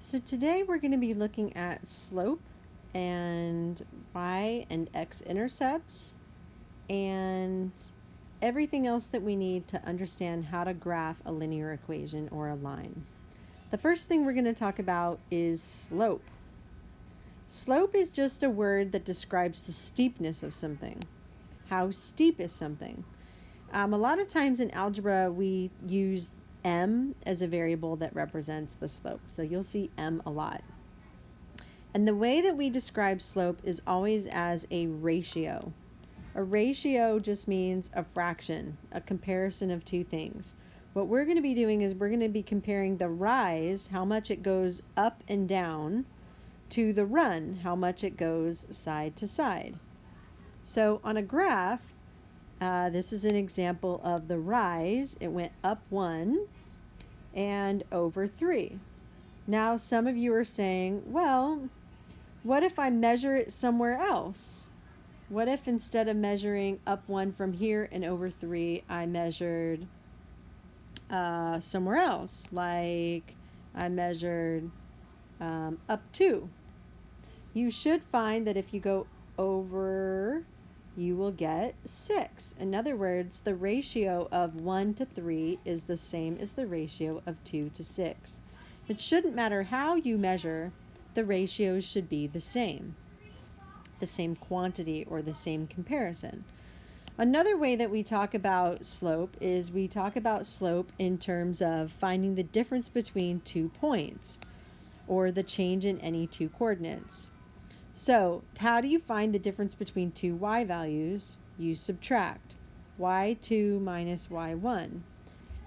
So today we're going to be looking at slope and y and x-intercepts and everything else that we need to understand how to graph a linear equation or a line. The first thing we're going to talk about is slope. Slope is just a word that describes the steepness of something. How steep is something? A lot of times in algebra we use m as a variable that represents the slope. So you'll see m a lot. And the way that we describe slope is always as a ratio. A ratio just means a fraction, a comparison of two things. What we're going to be doing is we're going to be comparing the rise, how much it goes up and down, to the run, how much it goes side to side. So on a graph, this is an example of the rise. It went up 1 and over 3. Now some of you are saying, well, what if I measure it somewhere else? What if instead of measuring up 1 from here and over 3, I measured somewhere else? Like I measured up 2. You should find that if you go over, you will get 6. In other words, the ratio of 1 to 3 is the same as the ratio of 2 to 6. It shouldn't matter how you measure, the ratios should be the same quantity or the same comparison. Another way that we talk about slope is we talk about slope in terms of finding the difference between 2 points or the change in any 2 coordinates. So how do you find the difference between 2 y values? You subtract y2 minus y1.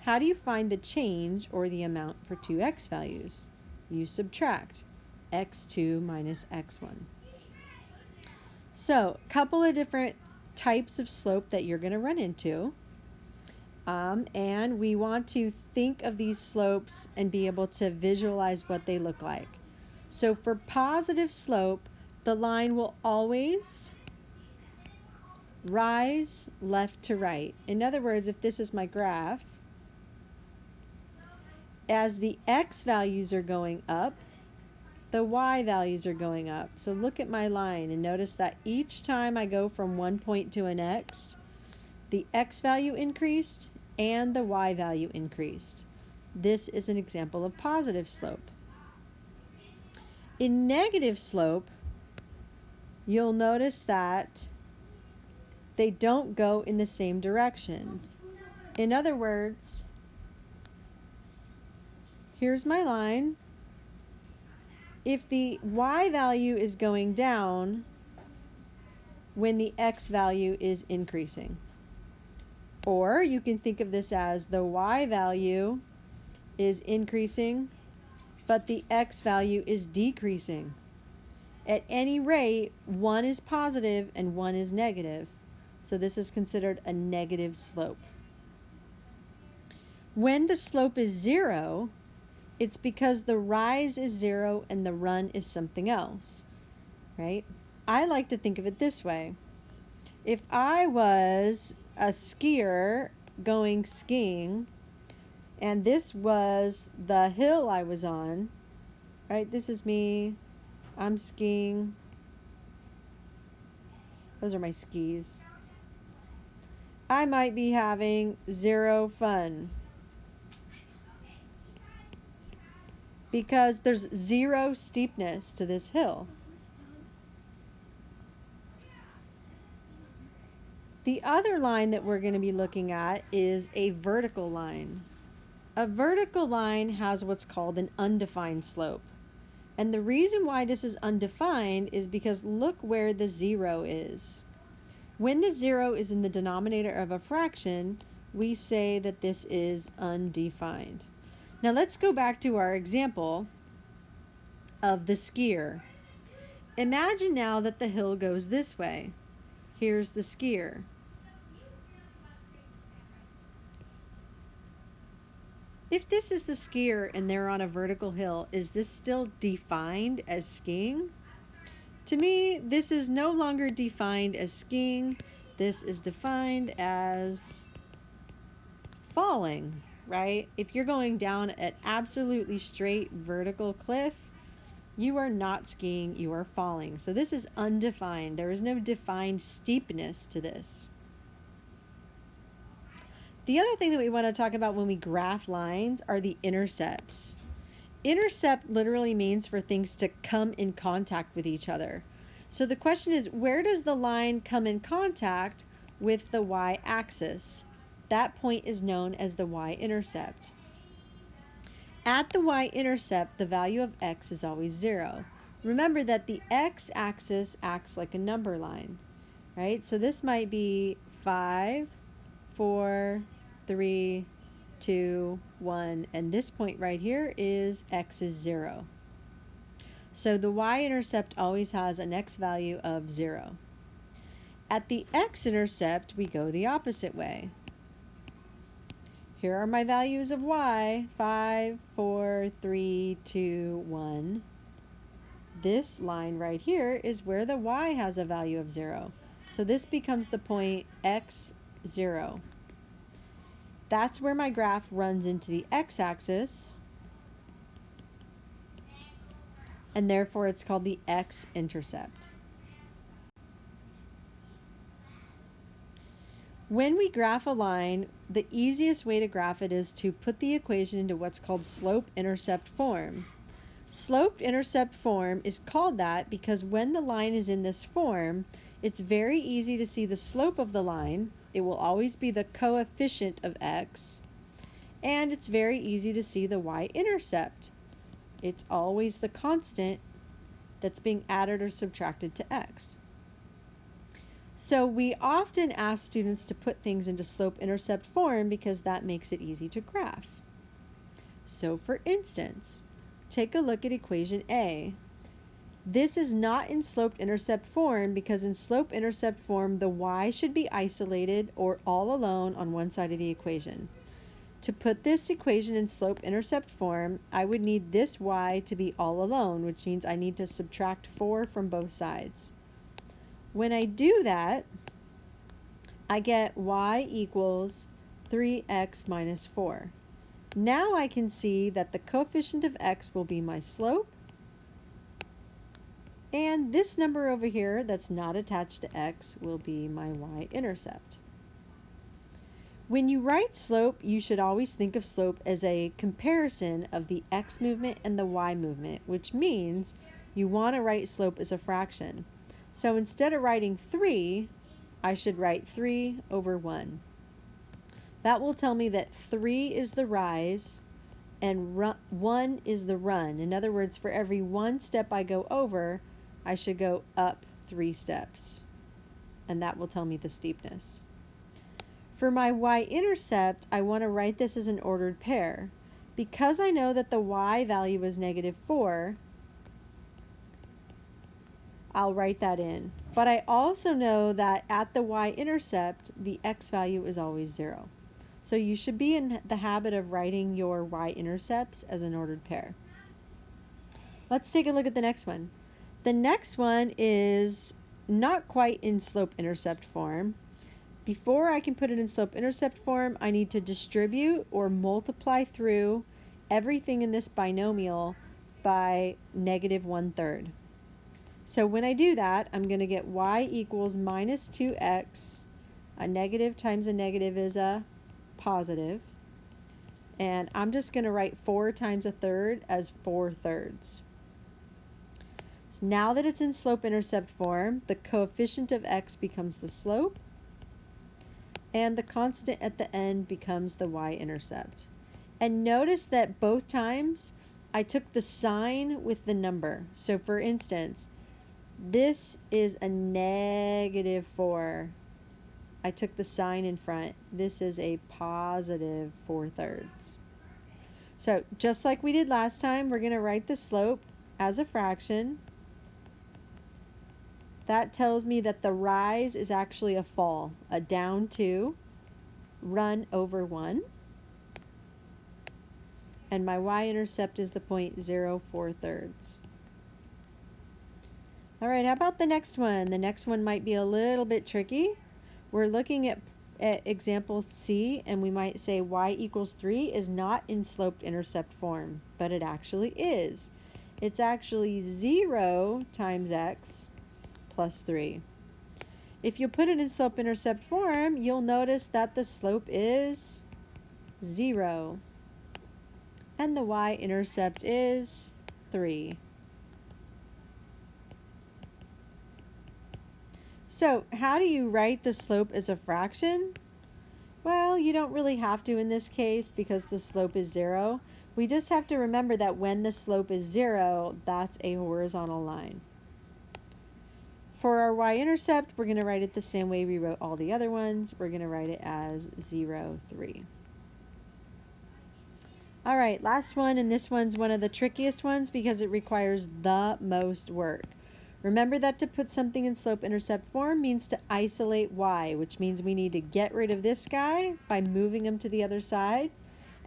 How do you find the change or the amount for 2 x values? You subtract x2 minus x1. So a couple of different types of slope that you're going to run into. And we want to think of these slopes and be able to visualize what they look like. So for positive slope, the line will always rise left to right. In other words, if this is my graph, as the x values are going up, the y values are going up. So look at my line and notice that each time I go from one point to a next, the x value increased and the y value increased. This is an example of positive slope. In negative slope, you'll notice that they don't go in the same direction. In other words, here's my line. If the y value is going down when the x value is increasing. Or you can think of this as the y value is increasing, but the x value is decreasing. At any rate, one is positive and one is negative. So this is considered a negative slope. When the slope is 0, it's because the rise is 0 and the run is something else, right? I like to think of it this way. If I was a skier going skiing and this was the hill I was on, right? This is me. I'm skiing. Those are my skis. I might be having 0 fun because there's 0 steepness to this hill. The other line that we're going to be looking at is a vertical line. A vertical line has what's called an undefined slope. And the reason why this is undefined is because look where the 0 is. When the 0 is in the denominator of a fraction, we say that this is undefined. Now let's go back to our example of the skier. Imagine now that the hill goes this way. Here's the skier. If this is the skier and they're on a vertical hill, is this still defined as skiing? To me, this is no longer defined as skiing. This is defined as falling. right? If you're going down an absolutely straight vertical cliff, you are not skiing, you are falling. So this is undefined. There is no defined steepness to this. The other thing that we want to talk about when we graph lines are the intercepts. Intercept literally means for things to come in contact with each other. So the question is, where does the line come in contact with the y-axis? That point is known as the y-intercept. At the y-intercept, the value of x is always 0. Remember that the x-axis acts like a number line, right? So this might be 5, 4, 3, 2, 1, and this point right here is x is 0. So the y-intercept always has an x value of 0. At the x-intercept, we go the opposite way. Here are my values of y, 5, 4, 3, 2, 1. This line right here is where the y has a value of 0. So this becomes the point x, 0. That's where my graph runs into the x-axis, and therefore it's called the x-intercept. When we graph a line, the easiest way to graph it is to put the equation into what's called slope-intercept form. Slope-intercept form is called that because when the line is in this form, it's very easy to see the slope of the line. It will always be the coefficient of x, and it's very easy to see the y-intercept. It's always the constant that's being added or subtracted to x. So we often ask students to put things into slope-intercept form because that makes it easy to graph. So for instance, take a look at equation A. This is not in slope-intercept form because in slope-intercept form, the y should be isolated or all alone on one side of the equation. To put this equation in slope-intercept form, I would need this y to be all alone, which means I need to subtract 4 from both sides. When I do that, I get y equals 3x minus 4. Now I can see that the coefficient of x will be my slope, and this number over here that's not attached to x will be my y-intercept. When you write slope, you should always think of slope as a comparison of the x movement and the y movement, which means you want to write slope as a fraction. So instead of writing 3, I should write 3 over 1. That will tell me that 3 is the rise and 1 is the run. In other words, for every 1 step I go over, I should go up 3 steps. And that will tell me the steepness. For my y-intercept, I want to write this as an ordered pair. Because I know that the y value is -4, I'll write that in. But I also know that at the y-intercept, the x value is always 0. So you should be in the habit of writing your y-intercepts as an ordered pair. Let's take a look at the next one. The next one is not quite in slope-intercept form. Before I can put it in slope-intercept form, I need to distribute or multiply through everything in this binomial by -1/3. So when I do that, I'm going to get y equals minus 2x. A negative times a negative is a positive. And I'm just going to write 4 times a third as 4/3. So now that it's in slope-intercept form, the coefficient of x becomes the slope, and the constant at the end becomes the y-intercept. And notice that both times I took the sign with the number. So for instance, this is a -4. I took the sign in front. This is a positive 4/3. So just like we did last time, we're going to write the slope as a fraction. That tells me that the rise is actually a fall, a down 2, run over 1. And my y-intercept is the point 0.04. All right, how about the next one? The next one might be a little bit tricky. We're looking at example C, and we might say y equals 3 is not in slope-intercept form, but it actually is. It's actually 0 times x plus 3. If you put it in slope-intercept form, you'll notice that the slope is 0, and the y-intercept is 3. So how do you write the slope as a fraction? Well, you don't really have to in this case because the slope is 0. We just have to remember that when the slope is 0, that's a horizontal line. For our y-intercept, we're going to write it the same way we wrote all the other ones. We're going to write it as 0, 3. All right, last one, and this one's one of the trickiest ones because it requires the most work. Remember that to put something in slope-intercept form means to isolate y, which means we need to get rid of this guy by moving him to the other side,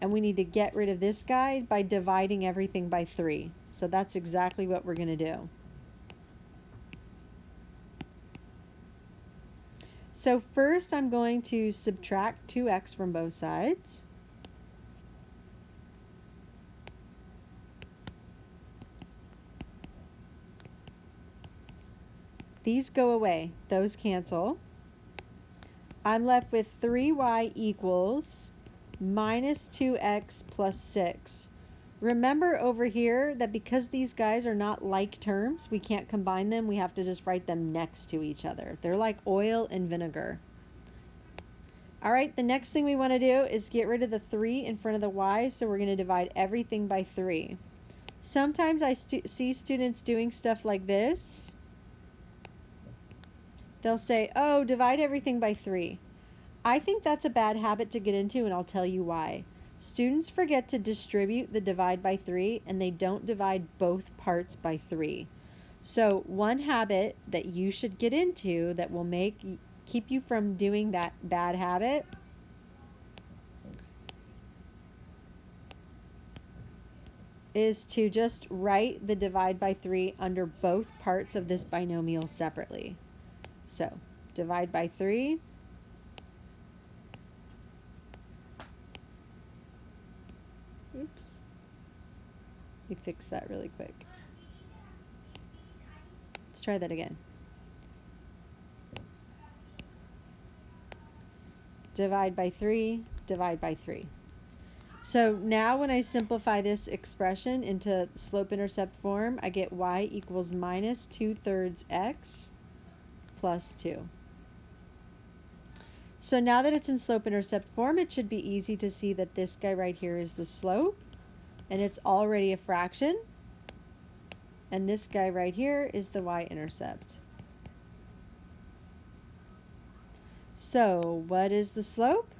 and we need to get rid of this guy by dividing everything by 3. So that's exactly what we're going to do. So first I'm going to subtract 2x from both sides. These go away. Those cancel. I'm left with 3y equals minus 2x plus 6. Remember over here that because these guys are not like terms, we can't combine them. We have to just write them next to each other. They're like oil and vinegar. All right, the next thing we want to do is get rid of the 3 in front of the y, so we're going to divide everything by 3. Sometimes I see students doing stuff like this. They'll say, oh, divide everything by 3. I think that's a bad habit to get into, and I'll tell you why. Students forget to distribute the divide by 3, and they don't divide both parts by 3. So one habit that you should get into that will keep you from doing that bad habit is to just write the divide by 3 under both parts of this binomial separately. So divide by 3. Oops. We fixed that really quick. Let's try that again. Divide by 3, divide by 3. So now when I simplify this expression into slope-intercept form, I get y equals minus 2/3 x plus 2. So now that it's in slope-intercept form, it should be easy to see that this guy right here is the slope, and it's already a fraction. And this guy right here is the y-intercept. So what is the slope?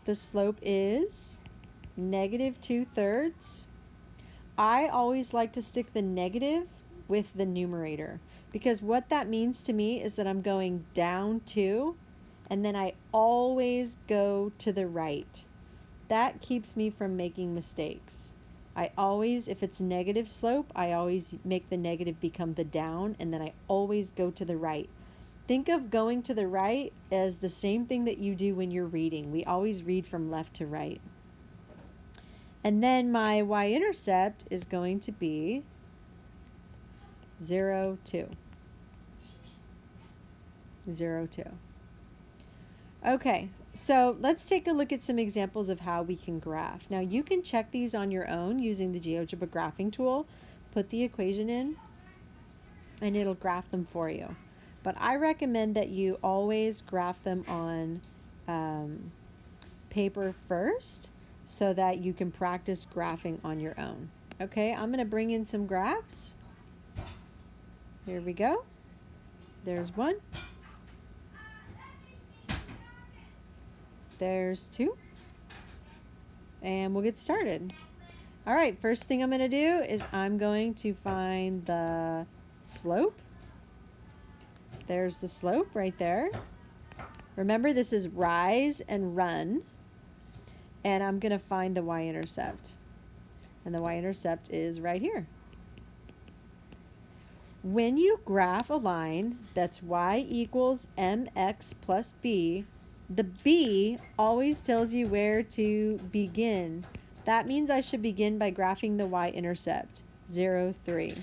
The slope is negative 2/3. I always like to stick the negative with the numerator, because what that means to me is that I'm going down 2, and then I always go to the right. That keeps me from making mistakes. I always, if it's negative slope, I always make the negative become the down, and then I always go to the right. Think of going to the right as the same thing that you do when you're reading. We always read from left to right. And then my y-intercept is going to be 0, 2. 0, 2. Okay, so let's take a look at some examples of how we can graph. Now you can check these on your own using the GeoGebra graphing tool. Put the equation in, and it'll graph them for you. But I recommend that you always graph them on paper first so that you can practice graphing on your own. Okay, I'm going to bring in some graphs. Here we go. There's 1. There's 2. And we'll get started. All right, first thing I'm going to do is I'm going to find the slope. There's the slope right there. Remember, this is rise and run. And I'm going to find the y-intercept. And the y-intercept is right here. When you graph a line that's y equals mx plus b, The B always tells you where to begin. That means I should begin by graphing the y-intercept, 0, 3.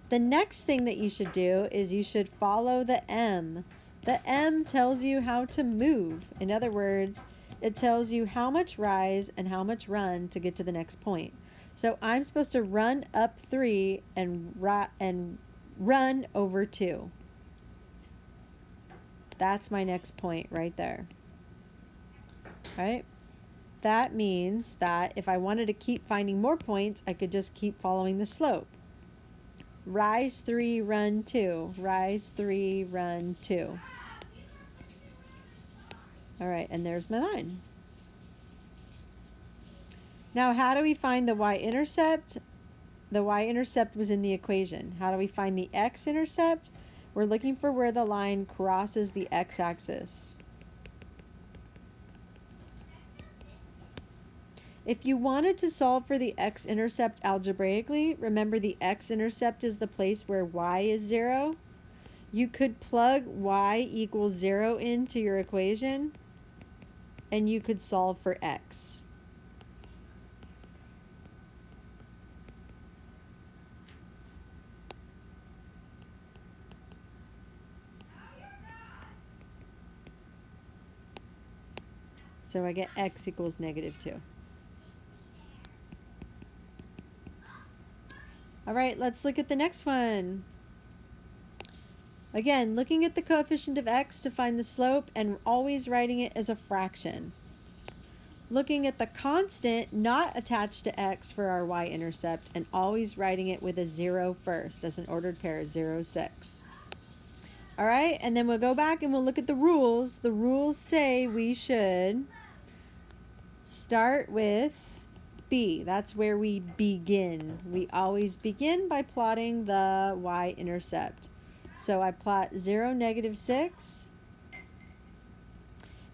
The next thing that you should do is you should follow the M. The M tells you how to move. In other words, it tells you how much rise and how much run to get to the next point. So I'm supposed to run up 3 and run over 2. That's my next point right there. All right? That means that if I wanted to keep finding more points, I could just keep following the slope. Rise 3, run 2. Rise 3, run 2. All right, and there's my line. Now, how do we find the y-intercept? The y-intercept was in the equation. How do we find the x-intercept? We're looking for where the line crosses the x-axis. If you wanted to solve for the x-intercept algebraically, remember the x-intercept is the place where y is 0. You could plug y equals 0 into your equation, and you could solve for x. So I get x equals -2. All right, let's look at the next one. Again, looking at the coefficient of x to find the slope and always writing it as a fraction. Looking at the constant not attached to x for our y-intercept and always writing it with a 0 first as an ordered pair, 0, 6. All right, and then we'll go back and we'll look at the rules. The rules say we should start with B. That's where we begin. We always begin by plotting the y-intercept. So I plot 0, -6.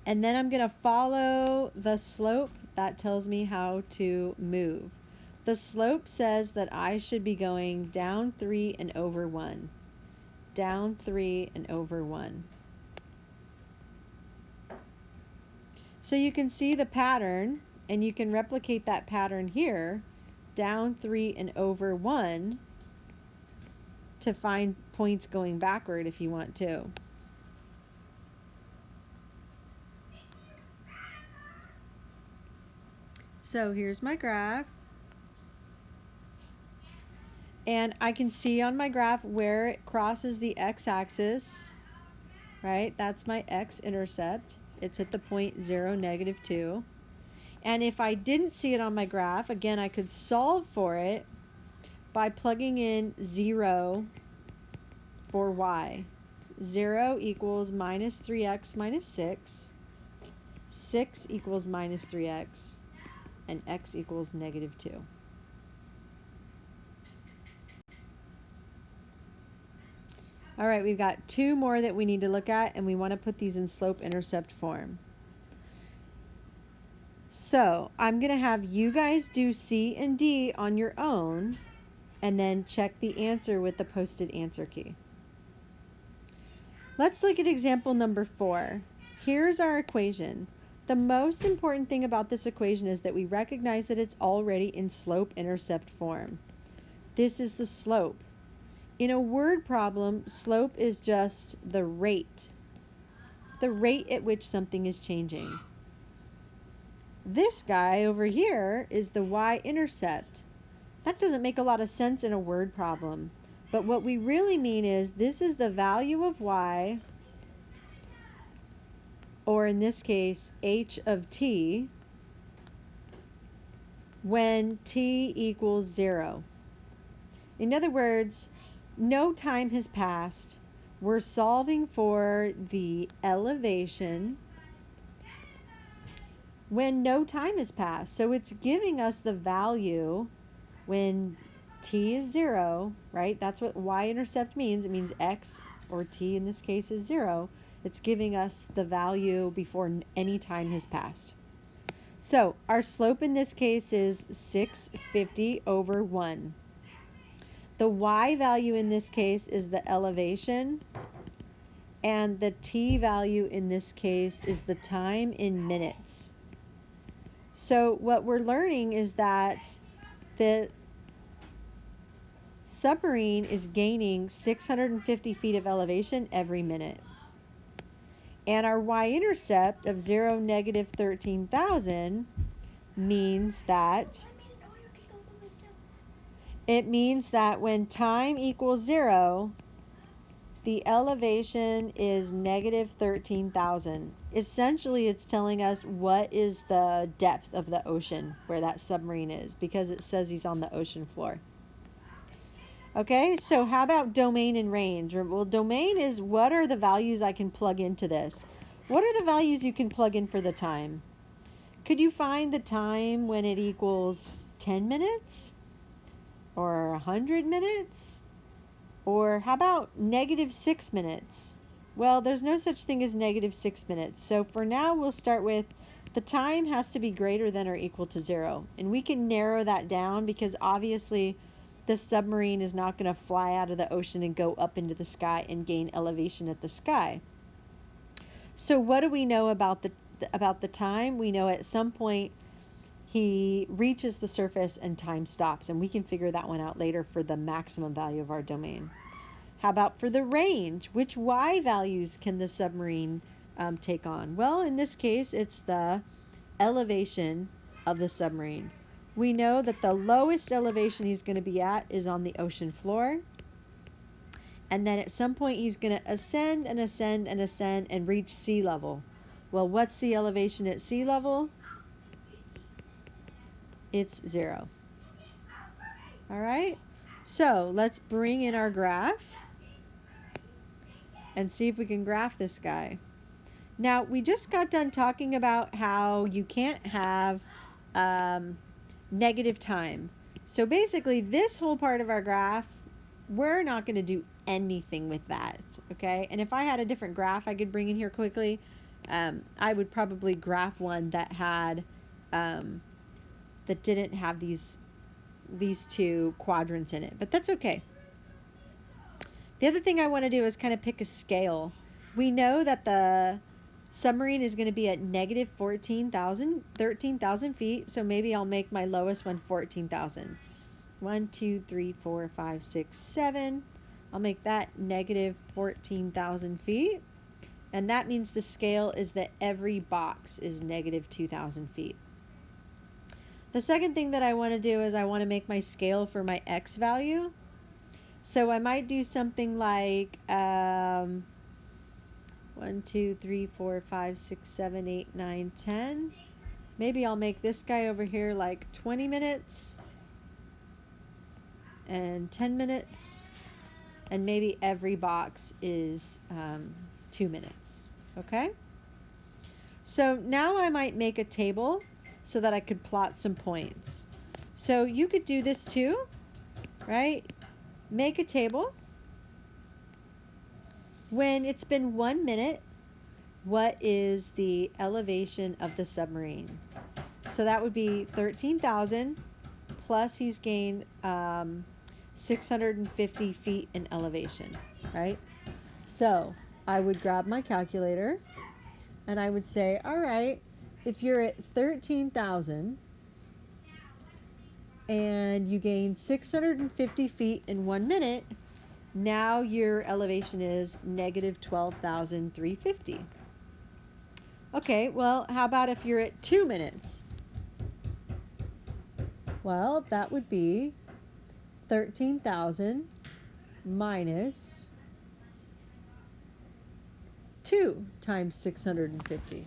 And then I'm going to follow the slope. That tells me how to move. The slope says that I should be going down 3 and over 1. Down 3 and over 1. So you can see the pattern, and you can replicate that pattern here, down 3 and over 1, to find points going backward if you want to. So here's my graph. And I can see on my graph where it crosses the x-axis, right? That's my x-intercept. It's at the point 0, -2. And if I didn't see it on my graph, again, I could solve for it by plugging in 0 for y. 0 equals -3x minus 6. 6 equals -3x. And x equals -2. All right, we've got 2 more that we need to look at, and we want to put these in slope-intercept form. So I'm going to have you guys do C and D on your own, and then check the answer with the posted answer key. Let's look at example number 4. Here's our equation. The most important thing about this equation is that we recognize that it's already in slope-intercept form. This is the slope. In a word problem, slope is just the rate at which something is changing. This guy over here is the y-intercept. That doesn't make a lot of sense in a word problem, but what we really mean is this is the value of y, or in this case, h of t, when t equals 0. In other words, no time has passed. We're solving for the elevation when no time has passed. So it's giving us the value when t is 0, right? That's what y-intercept means. It means x, or t in this case, is 0. It's giving us the value before any time has passed. So our slope in this case is 650 over 1. The y value in this case is the elevation, And the t value in this case is the time in minutes. So what we're learning is that the submarine is gaining 650 feet of elevation every minute. And our y-intercept of 0, negative 13,000 means that when time equals 0, the elevation is negative 13,000. Essentially, it's telling us what is the depth of the ocean where that submarine is, because it says he's on the ocean floor. Okay, so how about domain and range? Well, domain is what are the values I can plug into this? What are the values you can plug in for the time? Could you find the time when it equals 10 minutes? Or 100 minutes? Or how about negative 6 minutes? Well, there's no such thing as negative 6 minutes. So for now, we'll start with the time has to be greater than or equal to 0. And we can narrow that down because obviously the submarine is not going to fly out of the ocean and go up into the sky and gain elevation at the sky. So what do we know about the time? We know at some point he reaches the surface and time stops, and we can figure that one out later for the maximum value of our domain. How about for the range? Which y values can the submarine take on? Well, in this case, it's the elevation of the submarine. We know that the lowest elevation he's going to be at is on the ocean floor. And then at some point he's going to ascend and ascend and ascend and reach sea level. Well, what's the elevation at sea level? It's 0. All right, so let's bring in our graph and see if we can graph this guy. Now, we just got done talking about how you can't have negative time. So basically, this whole part of our graph, we're not going to do anything with that, okay? And if I had a different graph I could bring in here quickly, I would probably graph one that had that didn't have these two quadrants in it, but that's okay. The other thing I want to do is kind of pick a scale. We know that the submarine is going to be at negative 13,000 feet, so maybe I'll make my lowest one 14,000. 1, 2, 3, 4, 5, 6, 7. I'll make that negative 14,000 feet. And that means the scale is that every box is negative 2,000 feet. The second thing that I want to do is I want to make my scale for my x value. So I might do something like 1, 2, 3, 4, 5, 6, 7, 8, 9, 10. Maybe I'll make this guy over here like 20 minutes and 10 minutes. And maybe every box is 2 minutes. Okay? So now I might make a table so that I could plot some points. So you could do this too, right? Make a table. When it's been 1 minute, what is the elevation of the submarine? So that would be 13,000 plus he's gained 650 feet in elevation, right? So I would grab my calculator and I would say, all right, if you're at 13,000 and you gain 650 feet in 1 minute, now your elevation is negative 12,350. Okay, well, how about if you're at 2 minutes? Well, that would be 13,000 minus 2 times 650.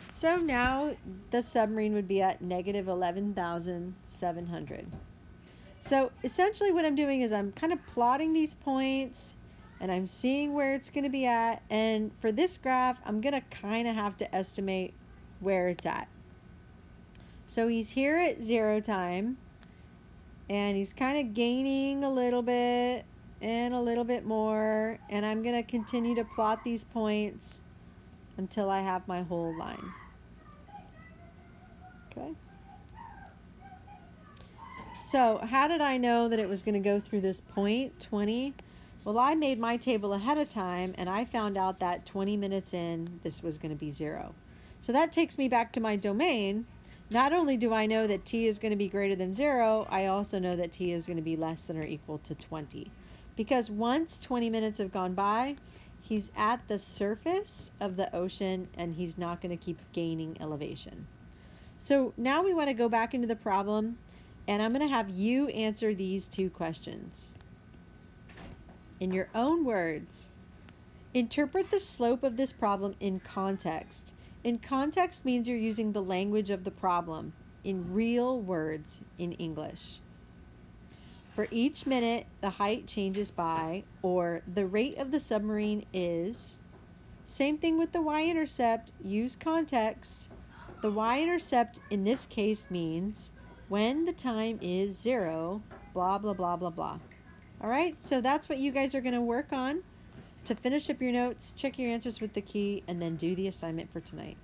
So now the submarine would be at negative 11,700. So essentially what I'm doing is I'm kind of plotting these points and I'm seeing where it's going to be at. And for this graph, I'm going to kind of have to estimate where it's at. So he's here at 0 time and he's kind of gaining a little bit and a little bit more. And I'm going to continue to plot these points until I have my whole line. Okay. So how did I know that it was going to go through this point, 20? Well, I made my table ahead of time, and I found out that 20 minutes in, this was going to be 0. So that takes me back to my domain. Not only do I know that t is going to be greater than 0, I also know that t is going to be less than or equal to 20. Because once 20 minutes have gone by, he's at the surface of the ocean, and he's not going to keep gaining elevation. So now we want to go back into the problem, and I'm going to have you answer these 2 questions. In your own words, interpret the slope of this problem in context. In context means you're using the language of the problem in real words in English. For each minute, the height changes by, or the rate of the submarine is. Same thing with the y-intercept, use context. The y-intercept in this case means when the time is 0, blah, blah, blah, blah, blah. All right, so that's what you guys are going to work on. To finish up your notes, check your answers with the key, and then do the assignment for tonight.